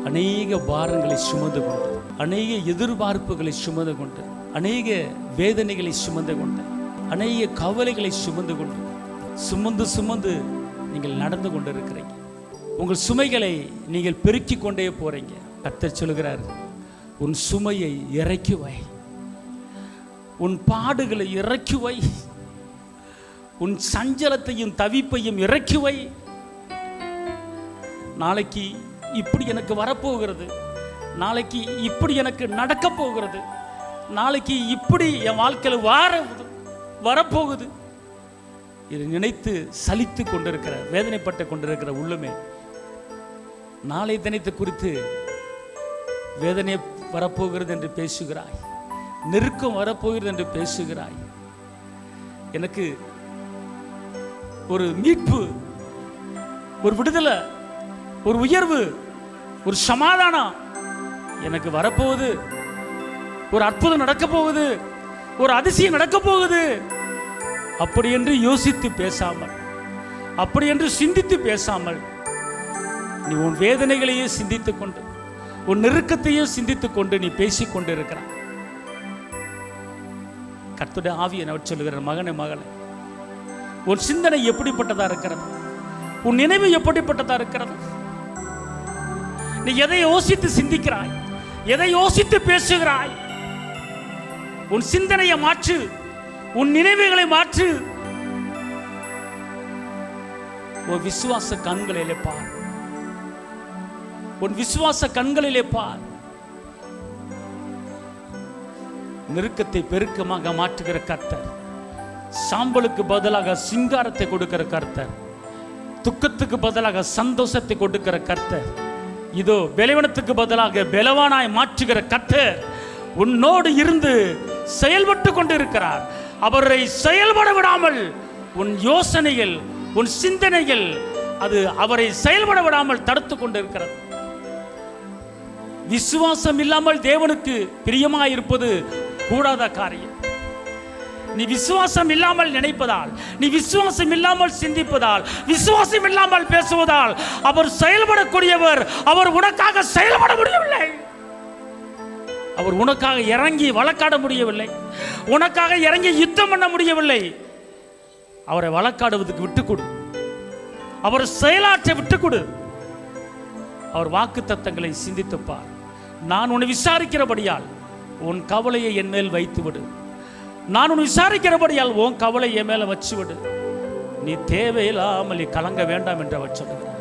அநேக பாரங்களை சுமந்து கொண்டு, அநேக எதிர்பார்ப்புகளை சுமந்து கொண்டு, அநேக வேதனைகளை சுமந்து கொண்டு, அநேக கவலைகளை சுமந்து கொண்டு, சுமந்து நீங்கள் நடந்து கொண்டு இருக்கிறீங்க. உங்கள் சுமைகளை நீங்கள் பெருக்கி கொண்டே போறீங்க. கர்த்தர் சொல்கிறார், உன் சுமையை இறக்கி வை, உன் பாடுகளை இறக்கி வை, உன் சஞ்சலத்தையும் தவிப்பையும் இறக்கி வை. நாளைக்கு இப்படி எனக்கு வரப்போகிறது, நாளைக்கு இப்படி எனக்கு நடக்க போகிறது, நாளைக்கு இப்படி என் வாழ்க்கையில் வரப்போகுது. இதை நினைத்து சலித்து கொண்டிருக்கிற, வேதனைப்பட்டு கொண்டிருக்கிற உள்ளமே, நாளை தினத்தை குறித்து வேதனை வரப்போகிறது என்று பேசுகிறாய், நெருக்கம் வரப்போகிறது என்று பேசுகிறாய். எனக்கு ஒரு மீட்பு, ஒரு விடுதலை, ஒரு உயர்வு, ஒரு சமாதானம் எனக்கு வரப்போகுது, ஒரு அற்புதம் நடக்க போகுது, ஒரு அதிசயம் நடக்க போகுது. அப்படி என்று யோசித்து பேசாமல், அப்படி என்று சிந்தித்து பேசாமல், நீ உன் வேதனைகளையே சிந்தித்துக் கொண்டு, உன் நெருக்கத்தையே சிந்தித்துக் கொண்டு நீ பேசிக் கொண்டு இருக்கிறாய். கர்த்தருடைய ஆவியை அவர் சொல்லுகிற, மகனே மகளே, உன் சிந்தனை எப்படிப்பட்டதா இருக்கிறது, உன் நினைவு எப்படிப்பட்டதா இருக்கிறது, நீ எதை யோசித்து சிந்திக்கிறாய், எதை யோசித்து பேசுகிறாய்? உன் சிந்தனையை மாற்று, உன் நினைவுகளை மாற்று. உன் விசுவாச கண்களிலே பார், உன் விசுவாச கண்களிலே பார். நெருக்கத்தை பெருக்கமாக மாற்றுகிற கர்த்தர், சாம்பலுக்கு பதிலாக சிங்காரத்தை கொடுக்கிற கர்த்தர், துக்கத்துக்கு பதிலாக சந்தோஷத்தை கொடுக்கிற கர்த்தர், இதோ பலவீனத்துக்கு பதிலாக பலவானாய் மாற்றுகிற கர்த்தர் உன்னோடு இருந்து செயல்பட்டு கொண்டிருக்கிறார். அவரை செயல்பட விடாமல் உன் யோசனைகள், உன் சிந்தனைகள், அது அவரை செயல்பட விடாமல் தடுத்து கொண்டிருக்கிறது. விசுவாசம் இல்லாமல் தேவனுக்கு பிரியமாயிருப்பது கூடாத காரியம். நீ விசுவாசம் இல்லாமல் நினைப்பதால், நீ விசுவாசம் இல்லாமல் சிந்திப்பதால், விசுவாசம் இல்லாமல் பேசுவதால் அவர் செயல்படக்கூடியவர். அவர் உனக்காக செயல்பட முடியவில்லை. அவர் உனக்காக இறங்கி வழக்காட முடியவில்லை, உனக்காக இறங்கி யுத்தம் பண்ண முடியவில்லை. அவரை வழக்காடுவதற்கு விட்டுக்கொடு, அவர் செயலாற்ற விட்டுக்கொடு. அவர் வாக்கு தத்தங்களை சிந்தித்துப்பார். நான் உன்னை விசாரிக்கிறபடியால் உன் கவலையை என் மேல் வைத்து விடு, நான் உன்னை விசாரிக்கிறபடியால் உன் கவலை என் மேல வச்சு விடு, நீ தேவையில்லாமல் கலங்க வேண்டாம் என்று அவர் சொல்லுகிறார்.